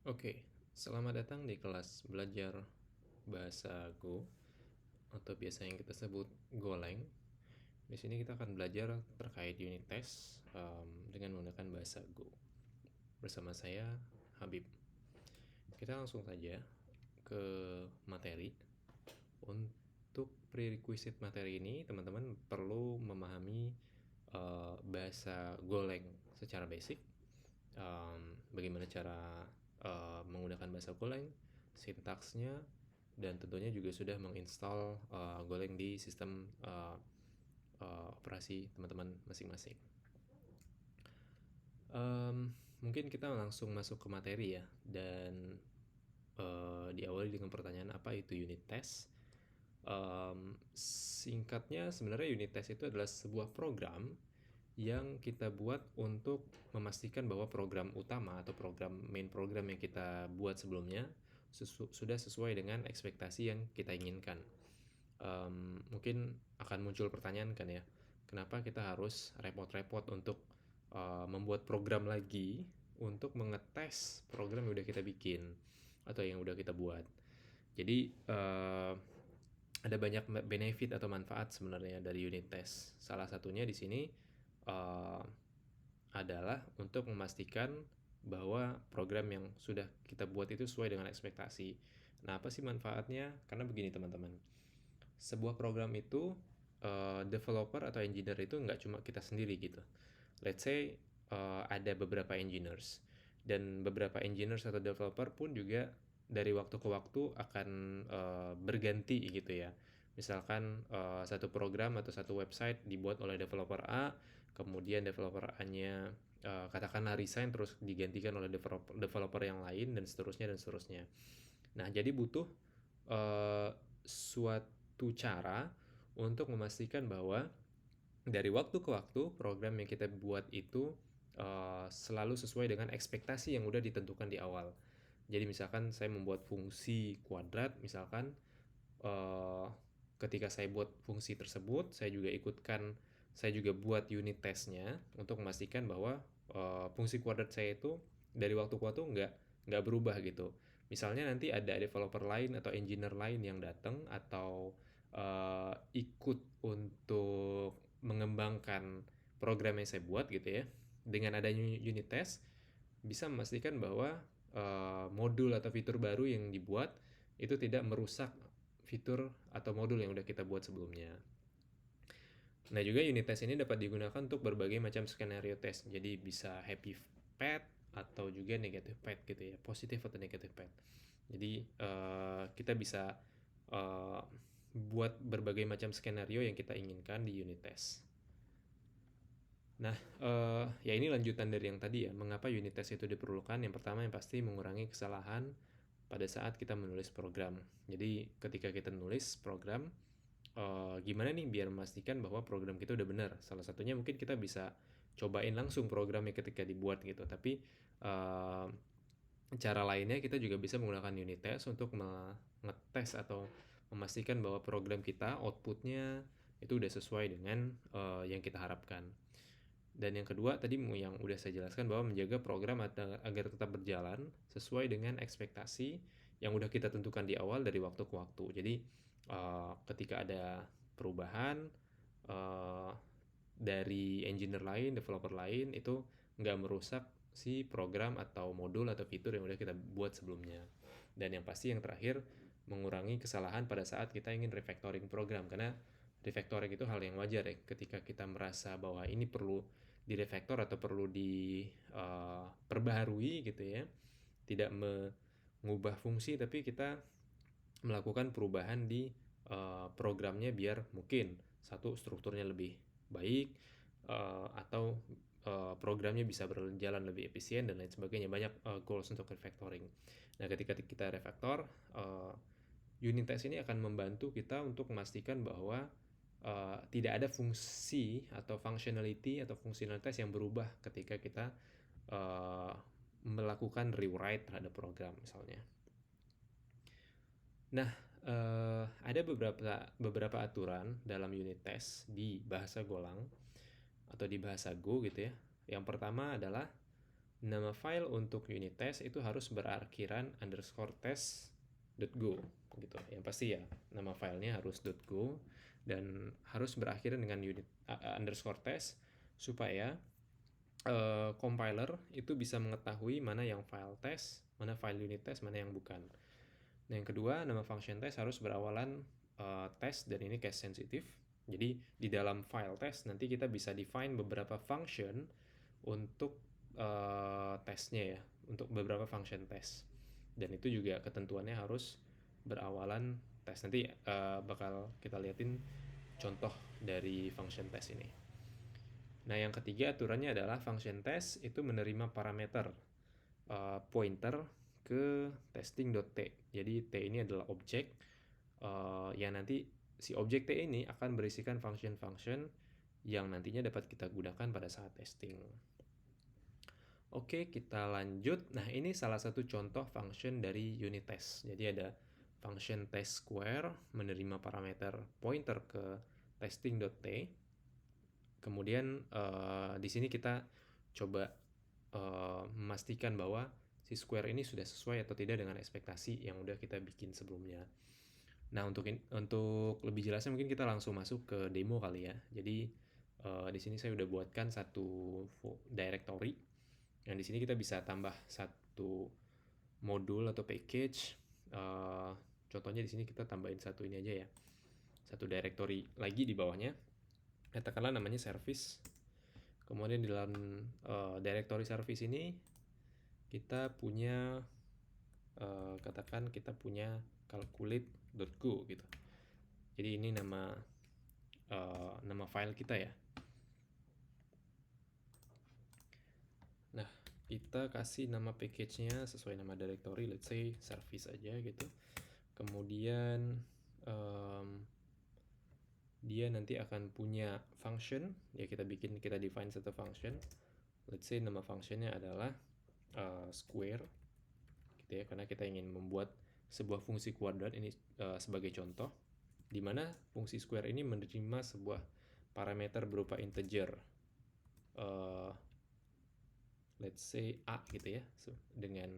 Oke, selamat datang di kelas belajar bahasa Go atau biasa yang kita sebut Goleng. Di sini kita akan belajar terkait unit test dengan menggunakan bahasa Go. Bersama saya Habib. Kita langsung saja ke materi. Untuk prerequisite materi ini, teman-teman perlu memahami bahasa Goleng secara basic. Bagaimana cara menggunakan bahasa Golang, sintaksnya, dan tentunya juga sudah menginstal Golang di sistem operasi teman-teman masing-masing. Mungkin kita langsung masuk ke materi ya, dan diawali dengan pertanyaan apa itu unit test. Singkatnya sebenarnya unit test itu adalah sebuah program yang kita buat untuk memastikan bahwa program utama atau main program yang kita buat sebelumnya sudah sesuai dengan ekspektasi yang kita inginkan. Mungkin akan muncul pertanyaan kan ya, kenapa kita harus repot-repot untuk membuat program lagi untuk mengetes program yang udah kita bikin atau yang udah kita buat. Jadi ada banyak benefit atau manfaat sebenarnya dari unit test. Salah satunya di sini uh, adalah untuk memastikan bahwa program yang sudah kita buat itu sesuai dengan ekspektasi. Nah, apa sih manfaatnya? Karena begini teman-teman, sebuah program itu developer atau engineer itu nggak cuma kita sendiri gitu. Let's say ada beberapa engineers, dan beberapa engineers atau developer pun juga dari waktu ke waktu akan berganti gitu ya. Misalkan satu program atau satu website dibuat oleh developer A, kemudian developer A-nya katakanlah resign, terus digantikan oleh developer yang lain, dan seterusnya dan seterusnya. Nah, jadi butuh suatu cara untuk memastikan bahwa dari waktu ke waktu program yang kita buat itu selalu sesuai dengan ekspektasi yang udah ditentukan di awal. Jadi misalkan saya membuat fungsi kuadrat, misalkan uh, ketika saya buat fungsi tersebut, saya juga buat unit testnya untuk memastikan bahwa fungsi kuadrat saya itu dari waktu ke waktu nggak berubah gitu. Misalnya nanti ada developer lain atau engineer lain yang datang atau ikut untuk mengembangkan program yang saya buat gitu ya. Dengan adanya unit test, bisa memastikan bahwa modul atau fitur baru yang dibuat itu tidak merusak fitur atau modul yang udah kita buat sebelumnya. Nah, juga unit test ini dapat digunakan untuk berbagai macam skenario test. Jadi bisa happy path atau juga negative path gitu ya, positif atau negative path. Jadi kita bisa uh, buat berbagai macam skenario yang kita inginkan di unit test. Nah, ya ini lanjutan dari yang tadi ya, mengapa unit test itu diperlukan. Yang pertama yang pasti mengurangi kesalahan pada saat kita menulis program. Jadi ketika kita menulis program, gimana nih biar memastikan bahwa program kita udah benar. Salah satunya mungkin kita bisa cobain langsung programnya ketika dibuat gitu. Tapi cara lainnya kita juga bisa menggunakan unit test untuk mengetes atau memastikan bahwa program kita outputnya itu udah sesuai dengan yang kita harapkan. Dan yang kedua tadi yang udah saya jelaskan bahwa menjaga program agar tetap berjalan sesuai dengan ekspektasi yang udah kita tentukan di awal dari waktu ke waktu. Jadi ketika ada perubahan uh, dari engineer lain, developer lain, itu nggak merusak si program atau modul atau fitur yang udah kita buat sebelumnya. Dan yang pasti yang terakhir, mengurangi kesalahan pada saat kita ingin refactoring program, karena refactoring itu hal yang wajar ya ketika kita merasa bahwa ini perlu direfactor atau perlu diperbaharui gitu ya, tidak mengubah fungsi tapi kita melakukan perubahan di programnya biar mungkin satu strukturnya lebih baik, atau programnya bisa berjalan lebih efisien dan lain sebagainya. Banyak goals untuk refactoring. Nah, ketika kita refactor, unit test ini akan membantu kita untuk memastikan bahwa tidak ada fungsi atau functionality atau fungsionalitas yang berubah ketika kita uh, melakukan rewrite terhadap program misalnya. Nah, ada beberapa aturan dalam unit test di bahasa Golang atau di bahasa Go gitu ya. Yang pertama adalah Nama file untuk unit test itu harus berakhiran _test.go gitu. Yang pasti ya, nama filenya harus .go dan harus berakhiran dengan unit _test supaya compiler itu bisa mengetahui mana yang file test, mana file unit test, mana yang bukan. Nah, yang kedua, nama function test harus berawalan test dan ini case sensitive. Jadi di dalam file test nanti kita bisa define beberapa function untuk tesnya ya, untuk beberapa function test. Dan itu juga ketentuannya harus berawalan test. Nanti bakal kita liatin contoh dari function test ini. Nah, yang ketiga aturannya adalah function test itu menerima parameter pointer ke testing.t. Jadi t ini adalah objek yang nanti si objek t ini akan berisikan function-function yang nantinya dapat kita gunakan pada saat testing. Oke, kita lanjut. Nah, ini salah satu contoh function dari unit test. Jadi ada function test square menerima parameter pointer ke testing.t. Kemudian di sini kita coba memastikan bahwa si square ini sudah sesuai atau tidak dengan ekspektasi yang udah kita bikin sebelumnya. Nah, untuk lebih jelasnya mungkin kita langsung masuk ke demo kali ya. Jadi di sini saya udah buatkan satu directory. Yang di sini kita bisa tambah satu modul atau package. Contohnya di sini kita tambahin satu ini aja ya. Satu directory lagi di bawahnya. Katakanlah namanya service. Kemudian di dalam directory service ini kita punya katakan kita punya calculate.go gitu. Jadi ini nama file kita ya. Nah, kita kasih nama package-nya sesuai nama directory, let's say service aja gitu. Kemudian dia nanti akan punya function, ya kita define satu function. Let's say nama functionnya adalah square gitu ya, karena kita ingin membuat sebuah fungsi kuadrat ini sebagai contoh, di mana fungsi square ini menerima sebuah parameter berupa integer, let's say a gitu ya, dengan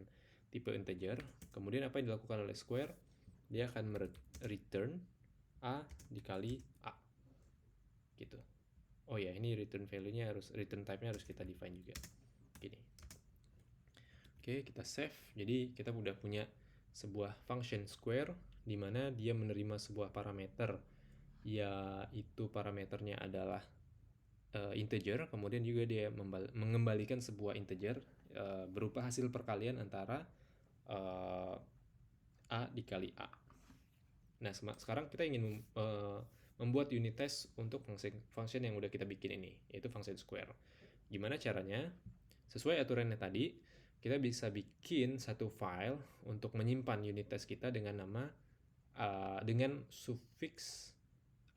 tipe integer. Kemudian apa yang dilakukan oleh square? Dia akan return a dikali a gitu. Oh ya, ini return value-nya return type-nya harus kita define juga. Gini. Oke, kita save. Jadi kita udah punya sebuah function square di mana dia menerima sebuah parameter, yaitu parameternya adalah integer. Kemudian juga dia mengembalikan sebuah integer berupa hasil perkalian antara a dikali a. Nah, sekarang kita ingin membuat unit test untuk function yang udah kita bikin ini, yaitu function square. Gimana caranya? Sesuai aturannya tadi, kita bisa bikin satu file untuk menyimpan unit test kita dengan nama dengan suffix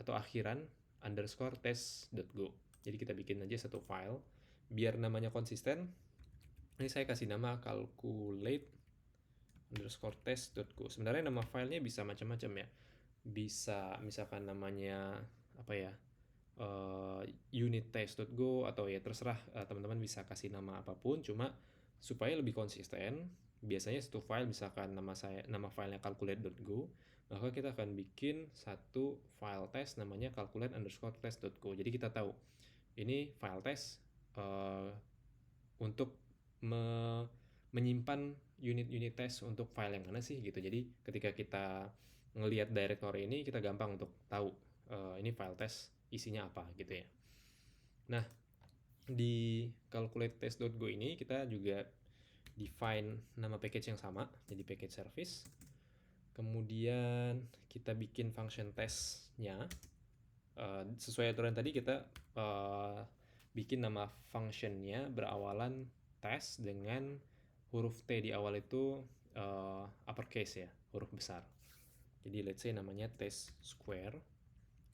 atau akhiran _test.go. Jadi kita bikin aja satu file biar namanya konsisten. Ini saya kasih nama calculate_test.go. Sebenarnya nama filenya bisa macam-macam ya. Bisa misalkan namanya apa ya, unit test.go, atau ya terserah teman-teman bisa kasih nama apapun. Cuma supaya lebih konsisten, biasanya satu file misalkan nama filenya calculate.go, maka kita akan bikin satu file test namanya calculate_test.go. Jadi kita tahu ini file test untuk menyimpan unit test untuk file yang mana sih gitu. Jadi ketika kita ngelihat directory ini, kita gampang untuk tahu ini file test isinya apa gitu ya. Nah, di calculate_test.go ini kita juga define nama package yang sama, jadi package service. Kemudian kita bikin function testnya sesuai aturan tadi. Kita bikin nama functionnya berawalan test dengan huruf T di awal itu uppercase ya, huruf besar. Jadi let's say namanya test square.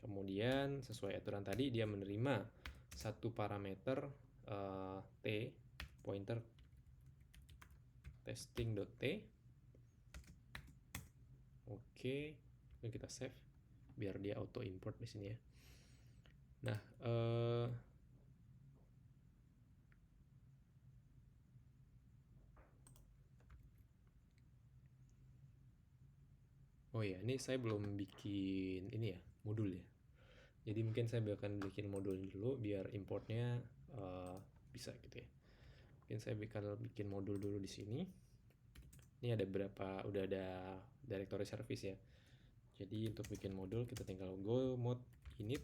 Kemudian sesuai aturan tadi dia menerima satu parameter T, pointer testing.t. Oke, ini kita save biar dia auto import di sini ya. Nah, Oh ya, ini saya belum bikin ini ya, modul ya. Jadi mungkin saya akan bikin modul dulu biar importnya bisa gitu ya. Mungkin saya bikin modul dulu di sini. Ini ada berapa, udah ada directory service ya. Jadi untuk bikin modul kita tinggal go mode init,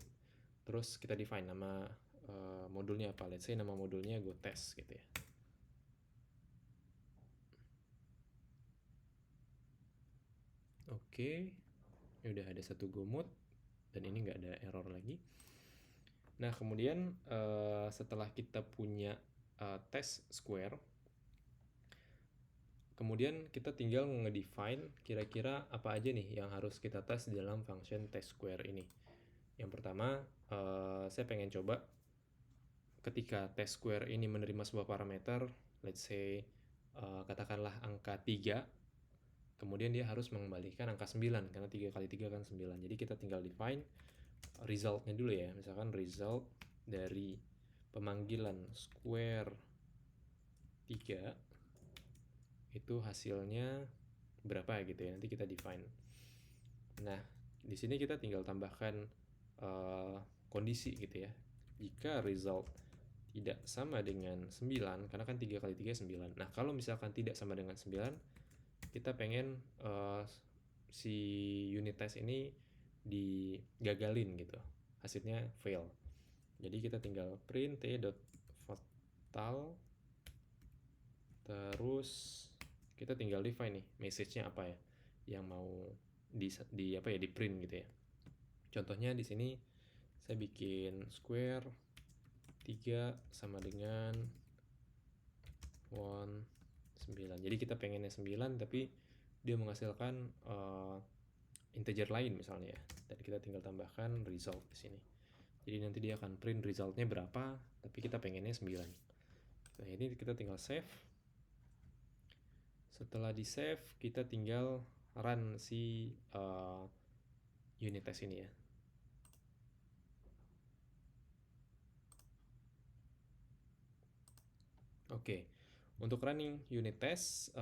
terus kita define nama modulnya apa. Let's say nama modulnya go test gitu ya. Oke, udah ada satu go mode dan ini nggak ada error lagi. Nah kemudian setelah kita punya test square, kemudian kita tinggal ngedefine kira-kira apa aja nih yang harus kita tes di dalam function test square ini. Yang pertama, saya pengen coba ketika test square ini menerima sebuah parameter, let's say katakanlah angka 3, kemudian dia harus mengembalikan angka 9 karena 3 kali 3 kan 9. Jadi kita tinggal define resultnya dulu ya. Misalkan result dari pemanggilan square 3 itu hasilnya berapa gitu ya. Nanti kita define. Nah, di sini kita tinggal tambahkan kondisi gitu ya. Jika result tidak sama dengan 9, karena kan 3 kali 3 9. Nah, kalau misalkan tidak sama dengan 9, kita pengen si unit test ini digagalin gitu. Hasilnya fail. Jadi kita tinggal print t.fatal, terus kita tinggal define nih message-nya apa ya yang mau di apa ya, di print gitu ya. Contohnya di sini saya bikin square 3 sama dengan 9. Jadi kita pengennya 9 tapi dia menghasilkan integer lain misalnya ya. Dan kita tinggal tambahkan result di sini. Jadi nanti dia akan print resultnya berapa, tapi kita pengennya 9. Nah, ini kita tinggal save. Setelah di save, kita tinggal run si unit test ini ya. Oke, untuk running unit test,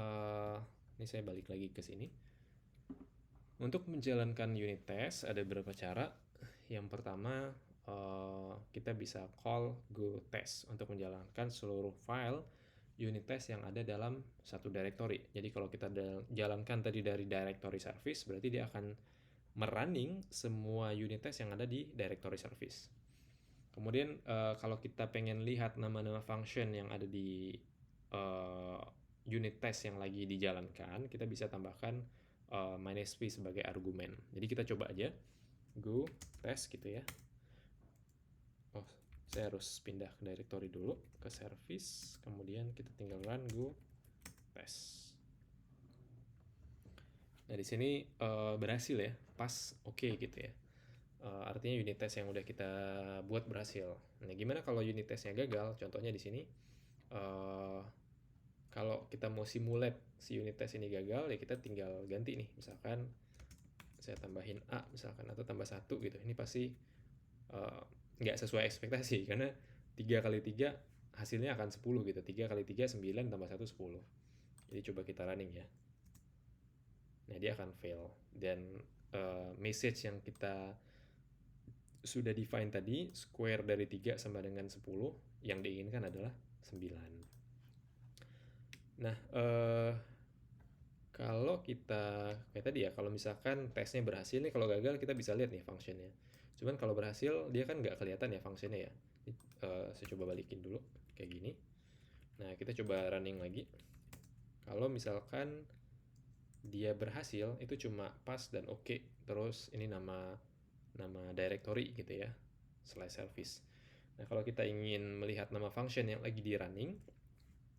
ini saya balik lagi ke sini. Untuk menjalankan unit test ada beberapa cara. Yang pertama, kita bisa call go test untuk menjalankan seluruh file unit test yang ada dalam satu directory. Jadi kalau kita jalankan tadi dari directory service, berarti dia akan merunning semua unit test yang ada di directory service. Kemudian kalau kita pengen lihat nama-nama function yang ada di unit test yang lagi dijalankan, kita bisa tambahkan -p sebagai argumen. Jadi kita coba aja go test gitu ya. Oh, saya harus pindah ke directory dulu, ke service, kemudian kita tinggal run go test. Nah di sini berhasil ya, pas oke gitu ya. Artinya unit test yang udah kita buat berhasil. Nah gimana kalau unit testnya gagal? Contohnya di sini kalau kita mau simulate si unit test ini gagal, ya kita tinggal ganti nih. Misalkan saya tambahin A misalkan, atau tambah 1 gitu. Ini pasti nggak sesuai ekspektasi, karena 3 kali 3 hasilnya akan 10 gitu. 3 kali 3 9, tambah 1 10. Jadi coba kita running ya. Nah dia akan fail. Dan message yang kita sudah define tadi, square dari 3 sama dengan 10, yang diinginkan adalah 9. Nah, kalau kita kayak tadi ya, kalau misalkan tesnya berhasil nih, kalau gagal kita bisa lihat nih functionnya. Cuman kalau berhasil dia kan nggak kelihatan ya functionnya ya. Saya coba balikin dulu kayak gini. Nah kita coba running lagi. Kalau misalkan dia berhasil, itu cuma pass dan oke. Terus ini nama directory gitu ya, /service. Nah kalau kita ingin melihat nama function yang lagi di running,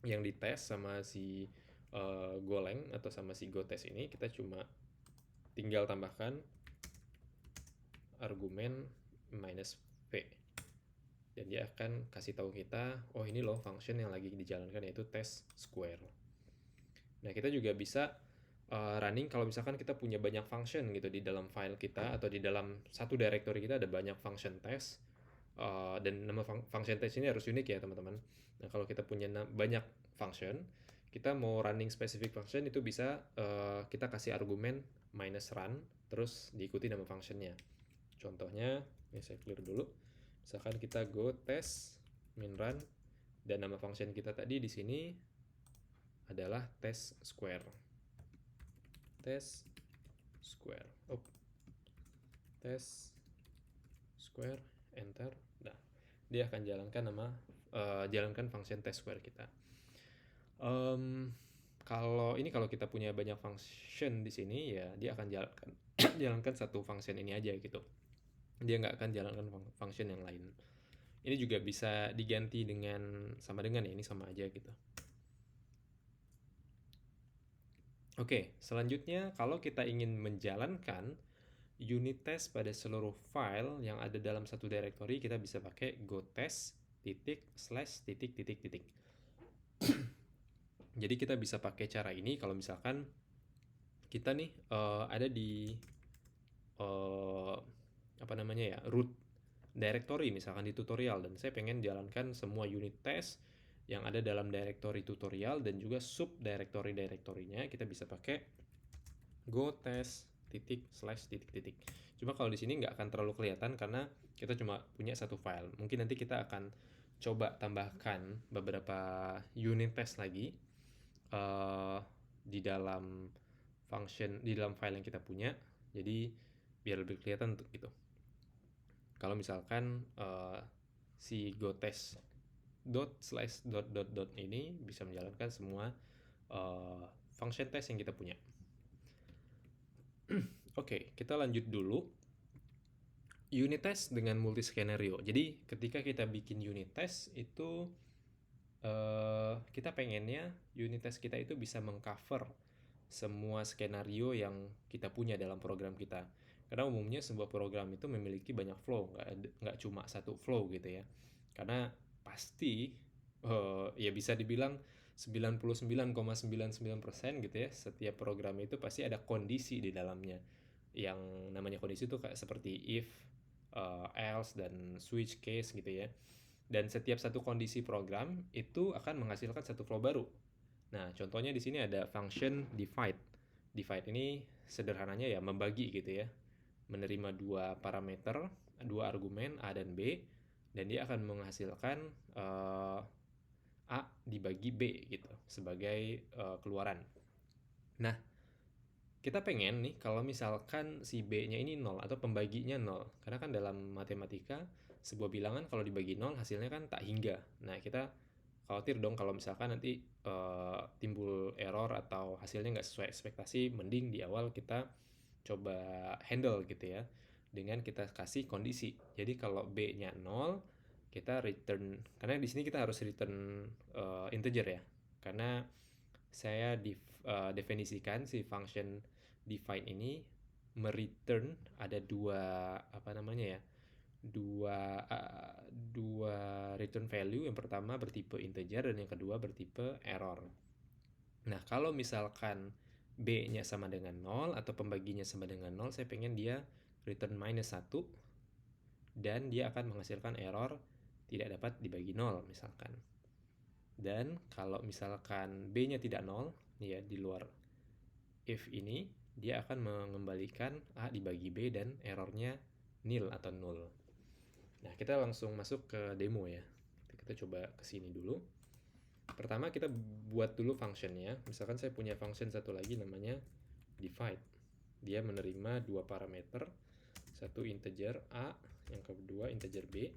yang dites sama si Golang atau sama si GoTest ini, kita cuma tinggal tambahkan argumen -p, dan dia akan kasih tahu kita, oh ini loh function yang lagi dijalankan, yaitu test square. Nah kita juga bisa running kalau misalkan kita punya banyak function gitu di dalam file kita, atau di dalam satu directory kita ada banyak function test, dan nama function test ini harus unik ya teman-teman. Nah kalau kita punya banyak function, kita mau running specific function itu bisa kita kasih argumen -run terus diikuti nama functionnya. Contohnya, ini saya clear dulu. Misalkan kita go test min run dan nama function kita tadi di sini adalah test square. Test square. Test square, enter. Nah, dia akan jalankan function test square kita. Kalau kita punya banyak function di sini, ya dia akan jalankan satu function ini aja gitu. Dia nggak akan jalankan function yang lain. Ini juga bisa diganti sama dengan ya, ini sama aja gitu. Oke, selanjutnya kalau kita ingin menjalankan unit test pada seluruh file yang ada dalam satu directory, kita bisa pakai gotest // Jadi kita bisa pakai cara ini kalau misalkan kita nih ada di root directory misalkan di tutorial, dan saya pengen jalankan semua unit test yang ada dalam directory tutorial dan juga sub directory-nya, kita bisa pakai gotest // Cuma kalau di sini nggak akan terlalu kelihatan karena kita cuma punya satu file. Mungkin nanti kita akan coba tambahkan beberapa unit test lagi di dalam file yang kita punya, jadi biar lebih kelihatan untuk itu. Kalau misalkan si gotest // ini bisa menjalankan semua function test yang kita punya. Oke, kita lanjut dulu. Unit test dengan multi skenario. Jadi ketika kita bikin unit test itu kita pengennya unit test kita itu bisa mengcover semua skenario yang kita punya dalam program kita. Karena umumnya sebuah program itu memiliki banyak flow, nggak cuma satu flow gitu ya. Karena pasti ya bisa dibilang 99,99% gitu ya, setiap program itu pasti ada kondisi di dalamnya. Yang namanya kondisi itu kayak seperti if, else, dan switch case gitu ya. Dan setiap satu kondisi program itu akan menghasilkan satu flow baru. Nah, contohnya di sini ada function divide. Divide ini sederhananya ya membagi gitu ya. Menerima dua parameter, dua argumen A dan B, dan dia akan menghasilkan A dibagi B gitu sebagai keluaran. Nah, kita pengen nih kalau misalkan si B-nya ini 0 atau pembaginya 0. Karena kan dalam matematika sebuah bilangan kalau dibagi 0 hasilnya kan tak hingga. Nah, kita khawatir dong kalau misalkan nanti timbul error atau hasilnya nggak sesuai ekspektasi. Mending di awal kita coba handle gitu ya, dengan kita kasih kondisi. Jadi kalau B-nya 0, kita return, karena di sini kita harus return integer ya. Karena saya definisikan si function divide ini mereturn ada dua return value. Yang pertama bertipe integer dan yang kedua bertipe error. Nah, kalau misalkan B-nya sama dengan 0 atau pembaginya sama dengan 0, saya pengen dia return -1 dan dia akan menghasilkan error tidak dapat dibagi 0 misalkan. Dan kalau misalkan B-nya tidak 0, ya di luar if ini, dia akan mengembalikan A dibagi B dan errornya nil atau 0. Nah, kita langsung masuk ke demo ya. Kita coba ke sini dulu. Pertama kita buat dulu functionnya. Misalkan saya punya function satu lagi namanya divide. Dia menerima dua parameter, satu integer A, yang kedua integer B.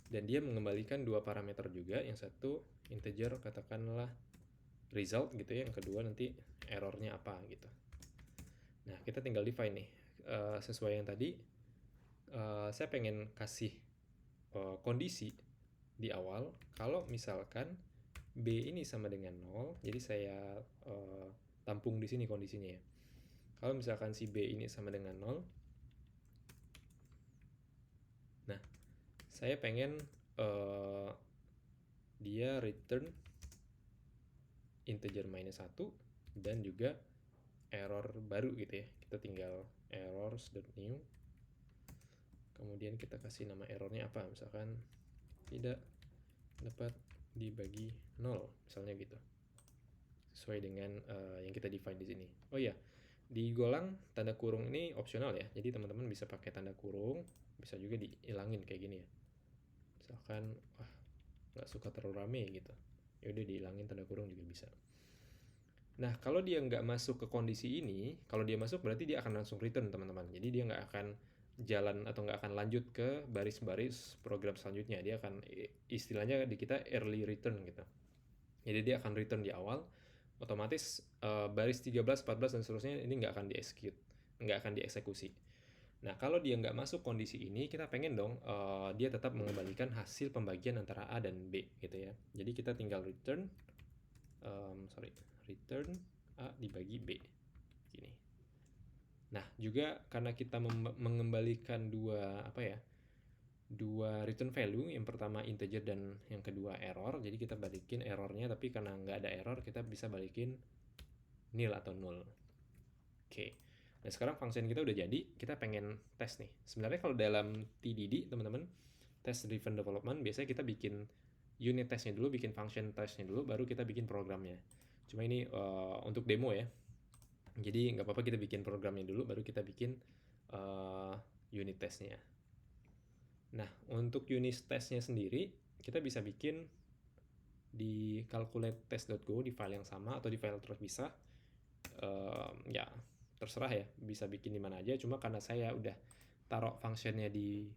Dan dia mengembalikan dua parameter juga, yang satu integer katakanlah result gitu ya, yang kedua nanti errornya apa gitu. Nah, kita tinggal define nih. Sesuai yang tadi, saya pengen kasih kondisi di awal kalau misalkan B ini sama dengan 0, jadi saya tampung di sini kondisinya ya. Kalau misalkan si B ini sama dengan 0, nah saya pengen dia return integer -1 dan juga error baru gitu ya. Kita tinggal errors.new, kemudian kita kasih nama errornya apa, misalkan tidak dapat dibagi 0, misalnya gitu. Sesuai dengan yang kita define di sini. Oh iya, di golang tanda kurung ini opsional ya. Jadi teman-teman bisa pakai tanda kurung, bisa juga dihilangin kayak gini ya. Misalkan wah nggak suka terlalu rame gitu, ya udah dihilangin tanda kurung juga bisa. Nah, kalau dia nggak masuk ke kondisi ini, kalau dia masuk berarti dia akan langsung return teman-teman. Jadi dia nggak akan jalan atau nggak akan lanjut ke baris-baris program selanjutnya. Dia akan istilahnya di kita early return gitu. Jadi dia akan return di awal, otomatis baris 13, 14 dan seterusnya ini nggak akan di-execute, nggak akan dieksekusi. Nah, kalau dia nggak masuk kondisi ini, kita pengen dong dia tetap mengembalikan hasil pembagian antara A dan B gitu ya. Jadi kita tinggal return return A dibagi B gini. Nah, juga karena kita mengembalikan dua return value, yang pertama integer dan yang kedua error, jadi kita balikin errornya, tapi karena nggak ada error kita bisa balikin nil atau null. Oke. Nah, sekarang function kita udah jadi, kita pengen tes nih. Sebenarnya kalau dalam TDD teman-teman, test driven development, biasanya kita bikin unit testnya dulu, bikin function testnya dulu, baru kita bikin programnya. Cuma ini untuk demo ya, jadi nggak apa-apa kita bikin programnya dulu, baru kita bikin unit testnya. Nah, untuk unit testnya sendiri, kita bisa bikin di calculate-test.go di file yang sama atau di file terpisah. Ya, terserah ya, bisa bikin di mana aja. Cuma karena saya udah taruh functionnya di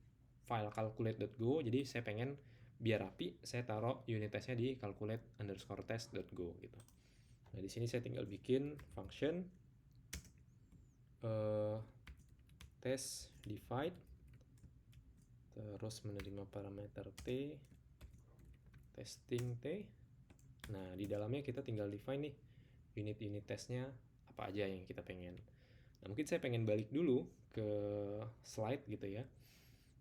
file calculate.go, jadi saya pengen biar rapi, saya taruh unit testnya di calculate_test.go gitu. Nah, di sini saya tinggal bikin function test divide, terus menerima parameter t, testing t. Nah, di dalamnya kita tinggal define nih unit-unit testnya apa aja yang kita pengen. Nah, mungkin saya pengen balik dulu ke slide gitu ya.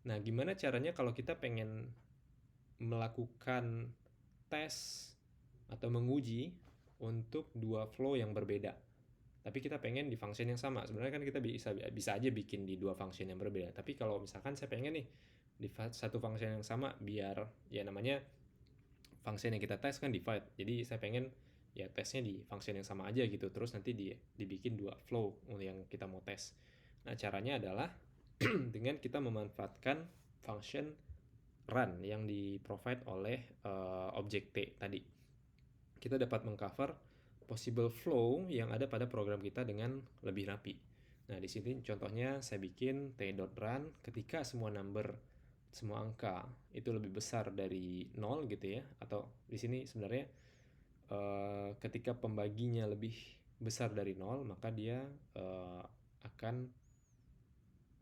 Nah, gimana caranya kalau kita pengen melakukan tes atau menguji untuk dua flow yang berbeda, tapi kita pengen di function yang sama. Sebenarnya kan kita bisa aja bikin di dua function yang berbeda, tapi kalau misalkan saya pengen nih di satu function yang sama, biar ya namanya function yang kita tes kan divide, jadi saya pengen ya tesnya di function yang sama aja gitu, terus nanti dibikin dua flow yang kita mau tes. Nah, caranya adalah dengan kita memanfaatkan function run yang di provide oleh objek T tadi. Kita dapat mengcover possible flow yang ada pada program kita dengan lebih rapi. Nah, di sini contohnya saya bikin t.run ketika semua angka itu lebih besar dari 0 gitu ya, atau di sini sebenarnya ketika pembaginya lebih besar dari 0, maka dia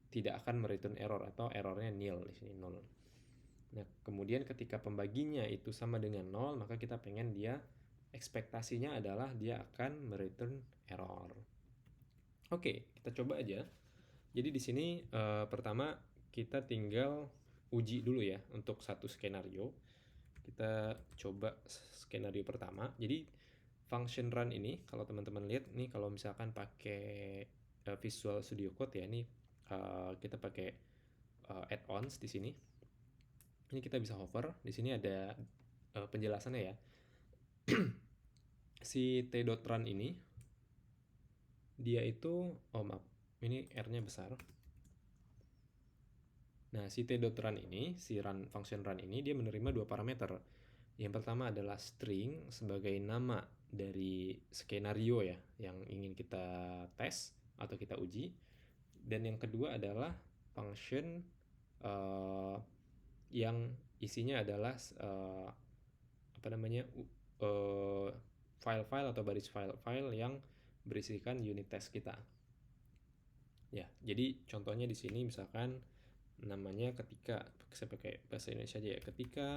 tidak akan mereturn error atau errornya nil di sini 0. Nah, kemudian ketika pembaginya itu sama dengan 0, maka kita pengen dia ekspektasinya adalah dia akan mereturn error. Oke, kita coba aja. Jadi di sini pertama kita tinggal uji dulu ya untuk satu skenario. Kita coba skenario pertama. Jadi function run ini kalau teman-teman lihat nih, kalau misalkan pakai Visual Studio Code ya, ini kita pakai add-ons di sini. Ini kita bisa hover. Di sini ada penjelasannya ya. Si t.run ini dia itu maaf, ini R-nya besar. Nah, si t.run ini, si function run ini, dia menerima dua parameter. Yang pertama adalah string sebagai nama dari skenario ya yang ingin kita tes atau kita uji, dan yang kedua adalah function yang isinya adalah file-file atau baris file-file yang berisikan unit test kita. Ya, jadi contohnya di sini misalkan namanya ketika, saya pakai bahasa Indonesia aja ya, ketika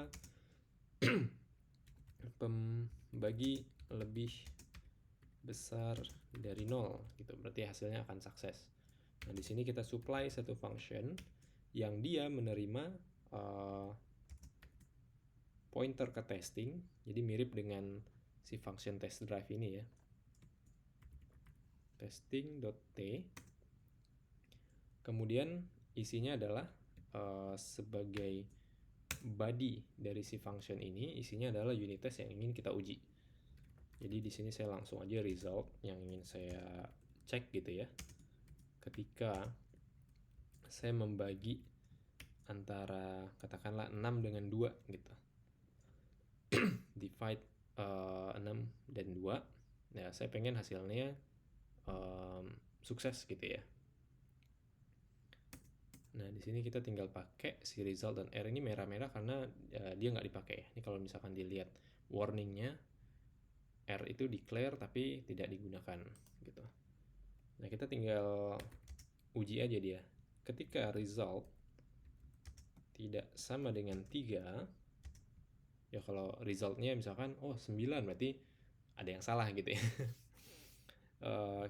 pembagi lebih besar dari 0 gitu, berarti hasilnya akan sukses. Nah, di sini kita supply satu function yang dia menerima pointer ke testing, jadi mirip dengan si function test drive ini ya, testing.t. Kemudian isinya adalah sebagai body dari si function ini isinya adalah unit test yang ingin kita uji. Jadi di sini saya langsung aja result yang ingin saya cek gitu ya. Ketika saya membagi antara katakanlah 6 dengan 2 gitu. Divide 6 dan 2. Nah, saya pengen hasilnya sukses gitu ya. Nah, di sini kita tinggal pakai si result dan R ini merah-merah karena dia nggak dipakai. Ini kalau misalkan dilihat warningnya, R itu declare tapi tidak digunakan gitu. Nah, kita tinggal uji aja dia. Ketika result tidak sama dengan 3, ya kalau resultnya misalkan 9 berarti ada yang salah gitu ya.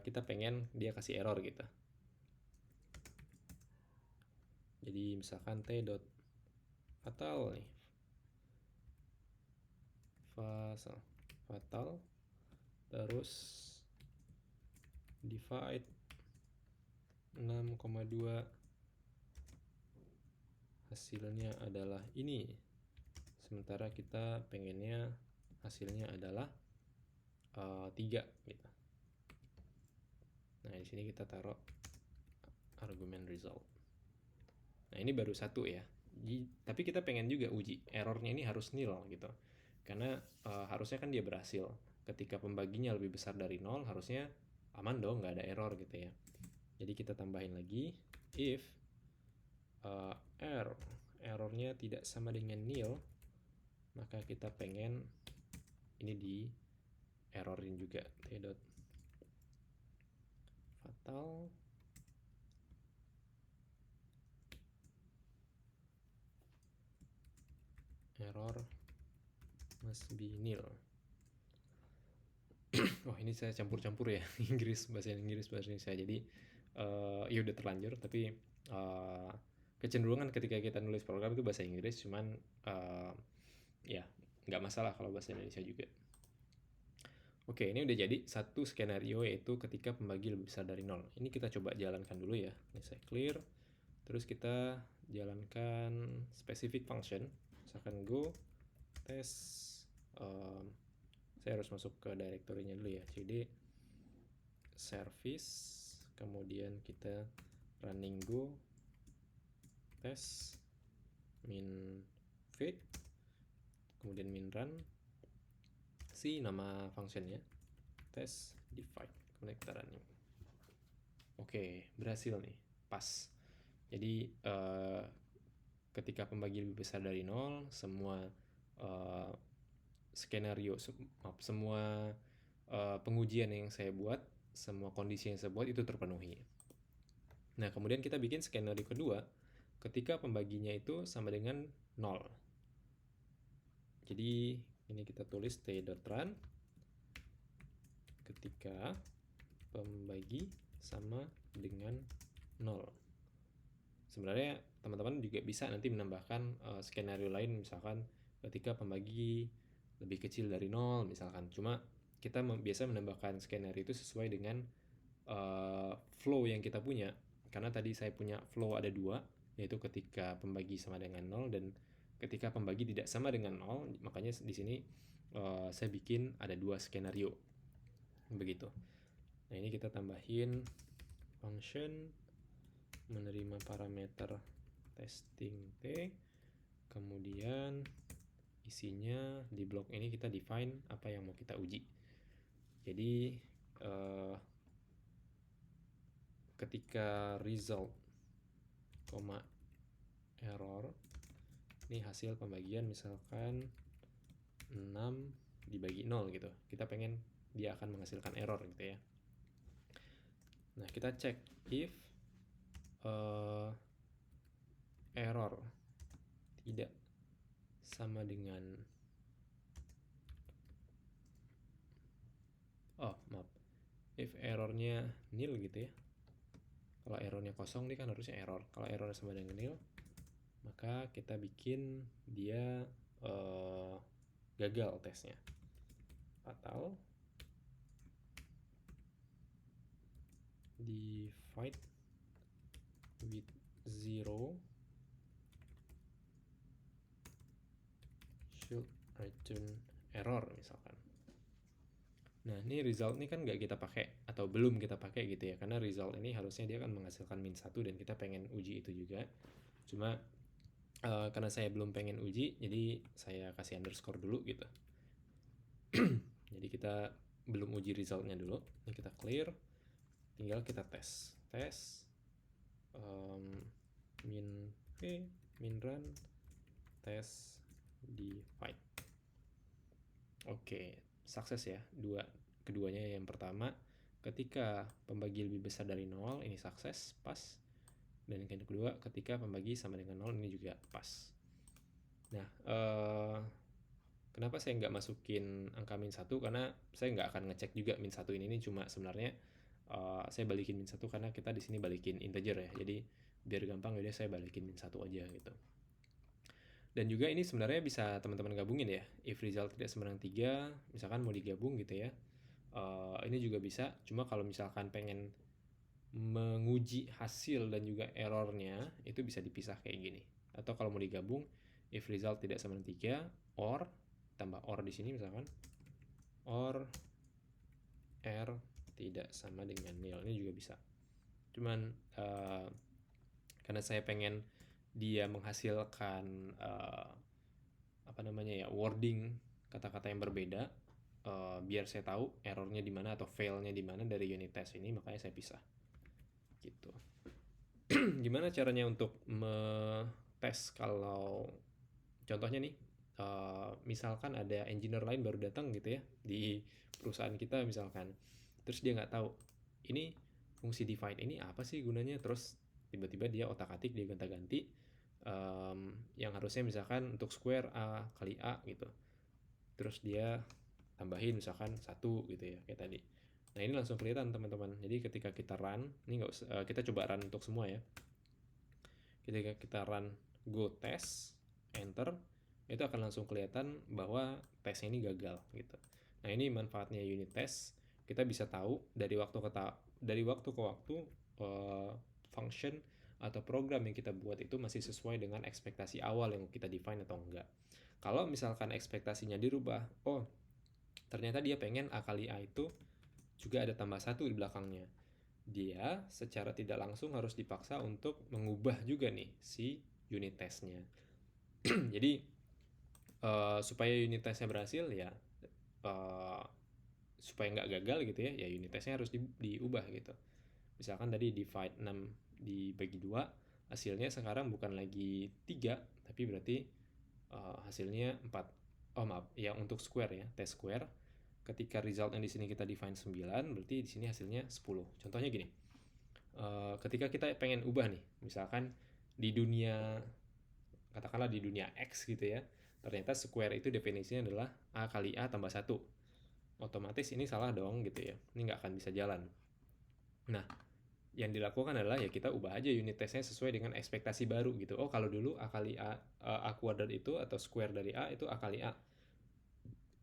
Kita pengen dia kasih error gitu. Jadi misalkan t dot fatal nih, fatal terus divide 6,2 hasilnya adalah ini, sementara kita pengennya hasilnya adalah 3 gitu. Nah, di sini kita taruh argumen result. Nah, ini baru satu ya. Tapi kita pengen juga uji errornya ini harus nil gitu. Karena harusnya kan dia berhasil. Ketika pembaginya lebih besar dari 0, harusnya aman dong, nggak ada error gitu ya. Jadi kita tambahin lagi if errornya tidak sama dengan nil, maka kita pengen ini di errorin juga. T dot fatal error must be nil. Wah, ini saya campur-campur ya. bahasa Inggris bahasa Indonesia. Jadi ya udah terlanjur, tapi kecenderungan ketika kita nulis program itu bahasa Inggris, cuman ya nggak masalah kalau bahasa Indonesia juga. Oke, ini udah jadi satu skenario, yaitu ketika pembagi lebih besar dari 0. Ini kita coba jalankan dulu ya. Ini saya clear. Terus kita jalankan specific function. Misalkan go test. Saya harus masuk ke directory-nya dulu ya. cd service, kemudian kita running go test min feed, kemudian min run, si nama functionnya test divide, kemudian kita running. Oke, berhasil nih, pas. Jadi ketika pembagi lebih besar dari 0, semua skenario, semua pengujian yang saya buat, semua kondisi yang saya buat itu terpenuhi. Nah, kemudian kita bikin skenario kedua ketika pembaginya itu sama dengan 0. Jadi ini kita tulis t.run ketika pembagi sama dengan 0. Sebenarnya teman-teman juga bisa nanti menambahkan skenario lain, misalkan ketika pembagi lebih kecil dari 0 misalkan. Cuma kita biasa menambahkan skenario itu sesuai dengan flow yang kita punya. Karena tadi saya punya flow ada 2, yaitu ketika pembagi sama dengan 0 dan ketika pembagi tidak sama dengan 0. Makanya di sini saya bikin ada 2 skenario. Begitu. Nah, ini kita tambahin function menerima parameter testing t, kemudian isinya di blok ini kita define apa yang mau kita uji. Jadi ketika result, error, ini hasil pembagian misalkan 6 dibagi 0 gitu. Kita pengen dia akan menghasilkan error gitu ya. Nah, kita cek if error tidak sama dengan if errornya nil gitu ya. Kalau errornya kosong ini kan harusnya error. Kalau errornya sama dengan nil, maka kita bikin dia gagal tesnya. Fatal divide with 0 should return error misalkan. Nah, ini result ini kan nggak kita pakai atau belum kita pakai gitu ya, karena result ini harusnya dia akan menghasilkan -1 dan kita pengen uji itu juga. Cuma karena saya belum pengen uji, jadi saya kasih underscore dulu gitu. Jadi kita belum uji resultnya dulu. Ini kita clear, tinggal kita tes min v min run tes divide. Oke, sukses ya. Keduanya yang pertama, ketika pembagi lebih besar dari 0, ini sukses, pas. Dan yang kedua, ketika pembagi sama dengan 0, ini juga pas. Nah, kenapa saya nggak masukin angka -1? Karena saya nggak akan ngecek juga -1 ini cuma sebenarnya saya balikin -1 karena kita di sini balikin integer ya. Jadi biar gampang udah saya balikin -1 aja gitu. Dan juga ini sebenarnya bisa teman-teman gabungin ya. If result tidak sama dengan 3, misalkan mau digabung gitu ya. Ini juga bisa, cuma kalau misalkan pengen menguji hasil dan juga errornya, itu bisa dipisah kayak gini. Atau kalau mau digabung, if result tidak sama dengan 3, or, tambah or di sini misalkan, or r tidak sama dengan nil. Ini juga bisa. Cuman karena saya pengen dia menghasilkan wording kata-kata yang berbeda, biar saya tahu errornya di mana atau failnya di mana dari unit test ini, makanya saya pisah gitu. Gimana caranya untuk tes kalau contohnya nih, misalkan ada engineer lain baru datang gitu ya di perusahaan kita misalkan, terus dia nggak tahu ini fungsi divide ini apa sih gunanya, terus tiba-tiba dia otak-atik, dia gonta-ganti yang harusnya misalkan untuk square A kali A gitu, terus dia tambahin misalkan 1 gitu ya kayak tadi. Nah, ini langsung kelihatan teman-teman. Jadi ketika kita run, ini nggak usah, kita coba run untuk semua ya. Ketika kita run go test, enter, itu akan langsung kelihatan bahwa tesnya ini gagal gitu. Nah, ini manfaatnya unit test. Kita bisa tahu dari waktu ke waktu function atau program yang kita buat itu masih sesuai dengan ekspektasi awal yang kita define atau enggak. Kalau misalkan ekspektasinya dirubah, oh ternyata dia pengen A kali A itu juga ada tambah 1 di belakangnya, dia secara tidak langsung harus dipaksa untuk mengubah juga nih si unit testnya. Jadi supaya unit testnya berhasil ya, supaya nggak gagal gitu ya, ya unit testnya harus diubah gitu. Misalkan tadi divide 6 dibagi 2, hasilnya sekarang bukan lagi 3, tapi berarti hasilnya 4. Oh maaf, ya untuk square ya, test square. Ketika result yang di sini kita define 9, berarti di sini hasilnya 10. Contohnya gini, ketika kita pengen ubah nih, misalkan di dunia, katakanlah di dunia X gitu ya, ternyata square itu definisinya adalah A kali A tambah 1. Otomatis ini salah dong gitu ya, ini nggak akan bisa jalan. Nah, yang dilakukan adalah ya kita ubah aja unit testnya sesuai dengan ekspektasi baru gitu. Oh, kalau dulu A kali A kuadrat itu atau square dari A itu A kali A.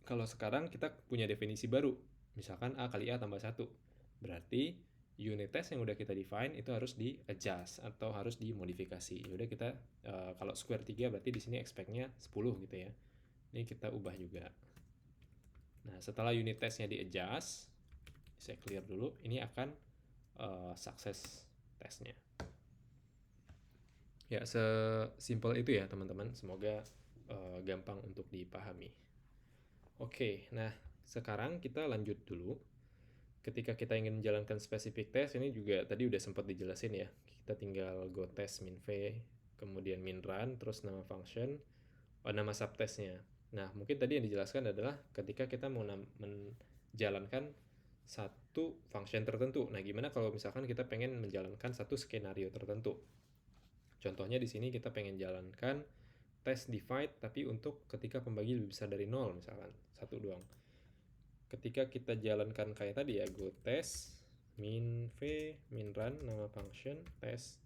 Kalau sekarang kita punya definisi baru, misalkan A kali A tambah 1. Berarti unit test yang udah kita define itu harus di adjust atau harus dimodifikasi. Yaudah kita kalau square 3 berarti di sini expect-nya 10 gitu ya. Ini kita ubah juga. Nah, setelah unit testnya di adjust, saya clear dulu, ini akan sukses tesnya. Ya, sesimpel itu ya teman-teman. Semoga gampang untuk dipahami. Oke, nah sekarang kita lanjut dulu. Ketika kita ingin menjalankan spesifik tes, ini juga tadi udah sempat dijelasin ya. Kita tinggal go test min v, kemudian min run, terus nama function, nama subtestnya. Nah, mungkin tadi yang dijelaskan adalah ketika kita mau menjalankan satu function tertentu. Nah, gimana kalau misalkan kita pengen menjalankan satu skenario tertentu? Contohnya di sini kita pengen jalankan test divide tapi untuk ketika pembagi lebih besar dari 0 misalkan, 1 doang. Ketika kita jalankan kayak tadi ya, go test min v min run nama function test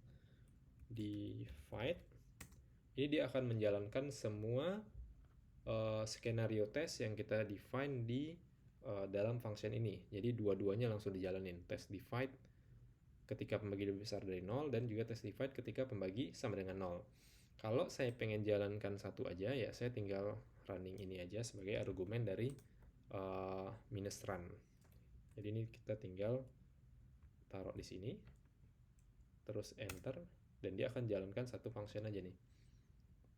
divide, ini dia akan menjalankan semua skenario test yang kita define di dalam function ini. Jadi dua-duanya langsung dijalanin, test divide ketika pembagi lebih besar dari 0 dan juga test divide ketika pembagi sama dengan 0. Kalau saya pengen jalankan satu aja ya saya tinggal running ini aja sebagai argumen dari minus run. Jadi ini kita tinggal taruh di sini, terus enter, dan dia akan jalankan satu function aja nih,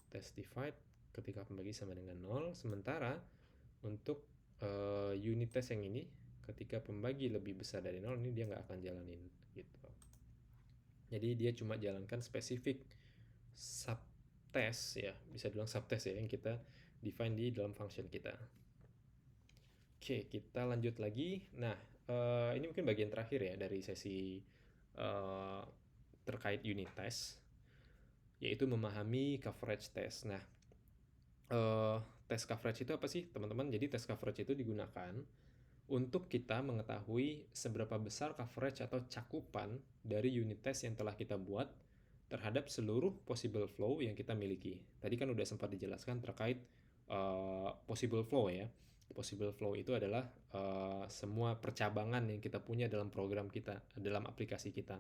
test divide ketika pembagi sama dengan 0. Sementara untuk unit test yang ini, ketika pembagi lebih besar dari 0, ini dia nggak akan jalanin gitu. Jadi dia cuma jalankan spesifik subtest ya, bisa dibilang subtest ya, yang kita define di dalam function kita. Oke, kita lanjut lagi. Nah, ini mungkin bagian terakhir ya dari sesi terkait unit test, yaitu memahami coverage test. Nah, test coverage itu apa sih, teman-teman? Jadi test coverage itu digunakan untuk kita mengetahui seberapa besar coverage atau cakupan dari unit test yang telah kita buat terhadap seluruh possible flow yang kita miliki. Tadi kan udah sempat dijelaskan terkait possible flow ya. Possible flow itu adalah semua percabangan yang kita punya dalam program kita, dalam aplikasi kita,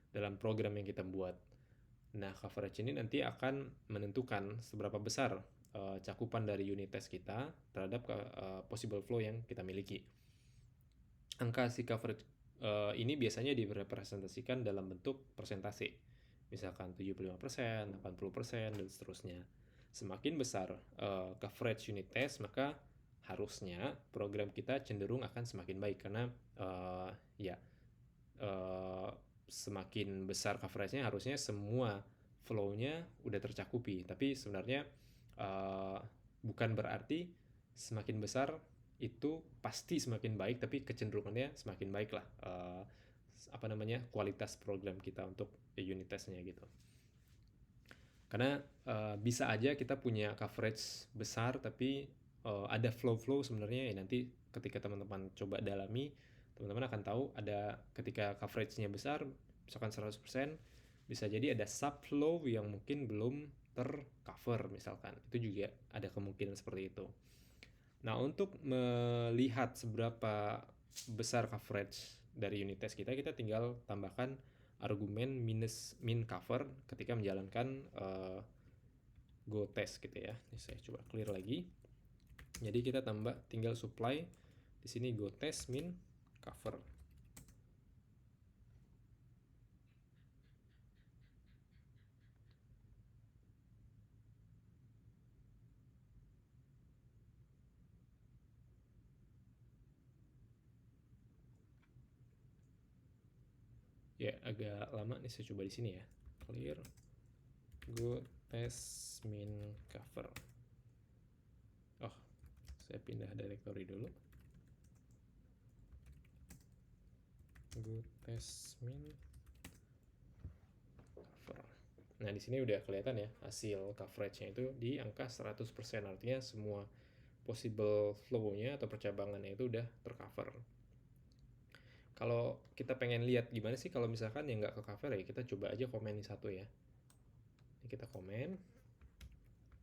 dalam program yang kita buat. Nah, coverage ini nanti akan menentukan seberapa besar cakupan dari unit test kita terhadap possible flow yang kita miliki. Angka si coverage ini biasanya direpresentasikan dalam bentuk persentase. Misalkan 75%, 80%, dan seterusnya. Semakin besar coverage unit test, maka harusnya program kita cenderung akan semakin baik, karena semakin besar coveragenya harusnya semua flow-nya udah tercakupi. Tapi sebenarnya bukan berarti semakin besar itu pasti semakin baik, tapi kecenderungannya semakin baik lah kualitas program kita untuk unit testnya gitu. Karena bisa aja kita punya coverage besar tapi ada flow-flow sebenarnya ya, nanti ketika teman-teman coba dalami, teman-teman akan tahu ada ketika coveragenya besar, misalkan 100%, bisa jadi ada subflow yang mungkin belum tercover misalkan. Itu juga ada kemungkinan seperti itu. Nah, untuk melihat seberapa besar coverage dari unit test kita tinggal tambahkan argumen minus min cover ketika menjalankan go test gitu ya. Ini saya coba clear lagi. Jadi kita tinggal supply di sini go test min cover. Ya, agak lama nih, saya coba di sini ya. Clear go test min cover. Oh, saya pindah directory dulu. Go test min cover. Nah, di sini udah kelihatan ya hasil coverage-nya itu di angka 100%, artinya semua possible flow-nya atau percabangannya itu udah tercover. Kalau kita pengen lihat gimana sih kalau misalkan yang nggak ke cover, ya kita coba aja komen di satu ya. Ini kita komen.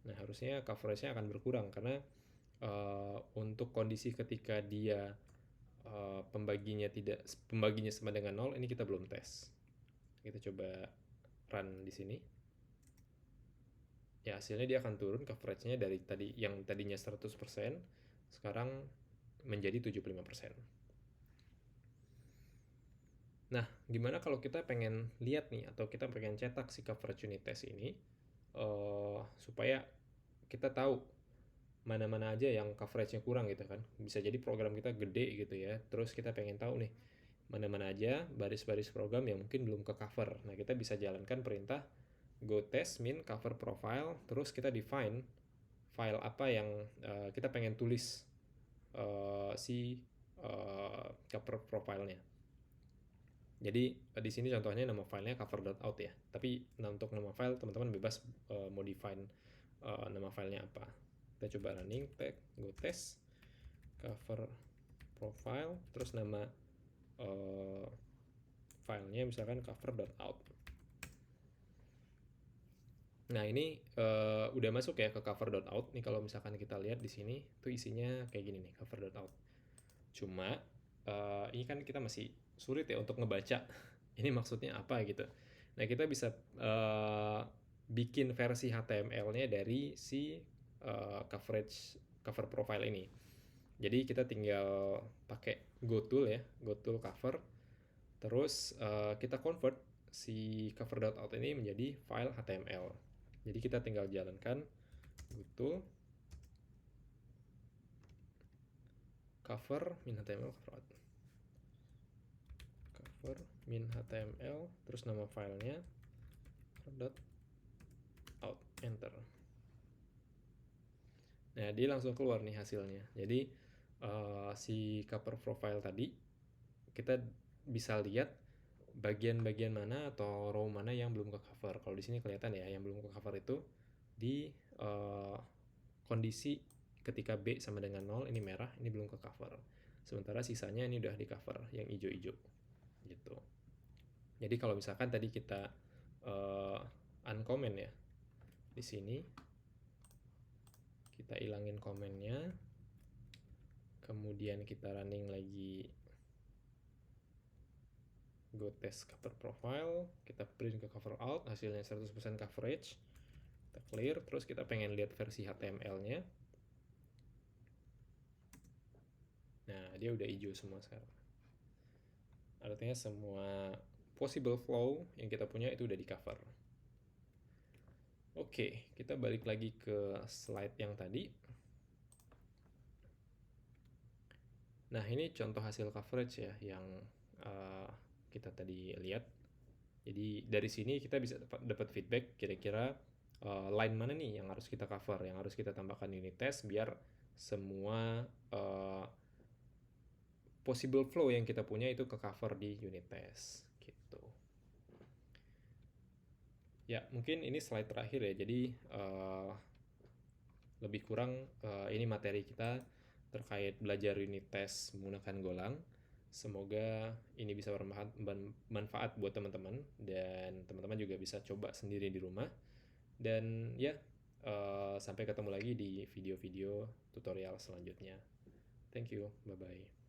Nah, harusnya coverage-nya akan berkurang karena untuk kondisi ketika dia pembaginya sama dengan 0, ini kita belum tes. Kita coba run di sini. Ya, hasilnya dia akan turun coverage-nya dari yang tadinya 100%, sekarang menjadi 75%. Nah, gimana kalau kita pengen lihat nih, atau kita pengen cetak si coverage unit test ini supaya kita tahu mana-mana aja yang coverage-nya kurang gitu kan. Bisa jadi program kita gede gitu ya, terus kita pengen tahu nih mana-mana aja baris-baris program yang mungkin belum ke cover. Nah, kita bisa jalankan perintah go test min cover profile, terus kita define file apa yang kita pengen tulis si cover profile-nya. Jadi di sini contohnya nama filenya cover.out ya. Tapi untuk nama file teman-teman bebas mau define nama filenya apa. Kita coba running tag go test cover profile, terus nama filenya misalkan cover.out. Nah, ini udah masuk ya ke cover.out nih. Kalau misalkan kita lihat di sini tuh isinya kayak gini nih, cover.out. Cuma ini kan kita masih sulit ya untuk ngebaca ini maksudnya apa gitu. Nah, kita bisa bikin versi HTML-nya dari si cover profile ini. Jadi kita tinggal pakai GoTool ya, GoTool cover. Terus kita convert si cover.out ini menjadi file HTML. Jadi kita tinggal jalankan GoTool cover min HTML cover min HTML, terus nama filenya cover.out, enter. Nah, dia langsung keluar nih hasilnya. Jadi si cover profile tadi kita bisa lihat bagian-bagian mana atau row mana yang belum ke cover. Kalau di sini kelihatan ya, yang belum ke cover itu di kondisi ketika B sama dengan 0, ini merah, ini belum ke cover. Sementara sisanya ini udah di cover, yang hijau-hijau gitu. Jadi kalau misalkan tadi kita uncomment ya, di sini kita ilangin komennya, kemudian kita running lagi go test cover profile, kita print ke cover out, hasilnya 100% coverage, kita clear, terus kita pengen lihat versi HTML-nya. Nah, dia udah hijau semua sekarang. Artinya semua possible flow yang kita punya itu udah di cover. Oke, kita balik lagi ke slide yang tadi. Nah, ini contoh hasil coverage ya yang kita tadi lihat. Jadi dari sini kita bisa dapat feedback kira-kira line mana nih yang harus kita cover, yang harus kita tambahkan unit test biar semua possible flow yang kita punya itu ke cover di unit test gitu. Ya, mungkin ini slide terakhir ya. Jadi lebih kurang ini materi kita terkait belajar unit test menggunakan Golang. Semoga ini bisa bermanfaat buat teman-teman dan teman-teman juga bisa coba sendiri di rumah. Dan ya, sampai ketemu lagi di video-video tutorial selanjutnya. Thank you, bye-bye.